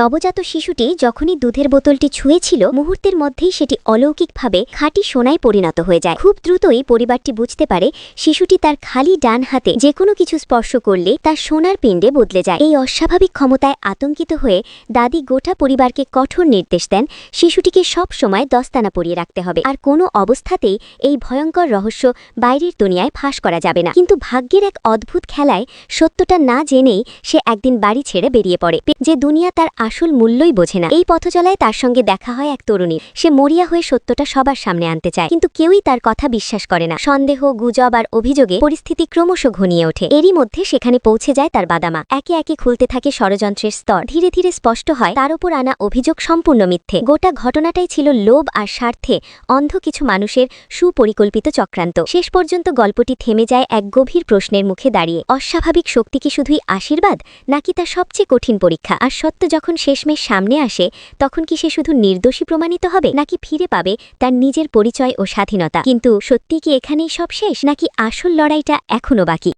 নবজাত শিশুটি যখনই দুধের বোতলটি ছুঁয়েছিল মুহূর্তের মধ্যেই সেটি অলৌকিকভাবে খাঁটি সোনায় পরিণত হয়ে যায়। খুব দ্রুতই পরিবারটি বুঝতে পারে শিশুটি তার খালি ডান হাতে যে কোনো কিছু স্পর্শ করলে তার সোনার পিণ্ডে বদলে যায়। এই অস্বাভাবিক ক্ষমতায় আতঙ্কিত হয়ে দাদি গোটা পরিবারকে কঠোর নির্দেশ দেন শিশুটিকে সব সময় দস্তানা পরিয়ে রাখতে হবে, আর কোনো অবস্থাতেই এই ভয়ঙ্কর রহস্য বাইরের দুনিয়ায় ফাঁস করা যাবে না। কিন্তু ভাগ্যের এক অদ্ভুত খেলায় সত্যটা না জেনেই সে একদিন বাড়ি ছেড়ে বেরিয়ে পড়ে, যে দুনিয়া তার আসল মূল্যই বোঝে না। এই পথচলায় তার সঙ্গে দেখা হয় এক তরুণীর। সে মরিয়া হয়ে সত্যটা সবার সামনে আনতে চায়, কিন্তু কেউই তার কথা বিশ্বাস করে না। সন্দেহ, গুজব আর অভিযোগে পরিস্থিতি ক্রমশ ঘনিয়ে ওঠে। এরই মধ্যে সেখানে পৌঁছে যায় তার বাদামা। একে একে খুলতে থাকে ষড়যন্ত্রের স্তর। ধীরে ধীরে স্পষ্ট হয় তার উপর আনা অভিযোগ সম্পূর্ণ মিথ্যে। গোটা ঘটনাটাই ছিল লোভ আর স্বার্থে অন্ধ কিছু মানুষের সুপরিকল্পিত চক্রান্ত। শেষ পর্যন্ত গল্পটি থেমে যায় এক গভীর প্রশ্নের মুখে দাঁড়িয়ে। অস্বাভাবিক শক্তি কি শুধুই আশীর্বাদ, নাকি তা সবচেয়ে কঠিন পরীক্ষা? আর সত্য যখন শেষমেশ সামনে আসে তখন কি সে শুধু নির্দোষী প্রমাণিত হবে, নাকি ফিরে পাবে তার নিজের পরিচয় ও স্বাধীনতা? কিন্তু সত্যি কি এখানেই সব শেষ, নাকি আসল লড়াইটা এখনো বাকি?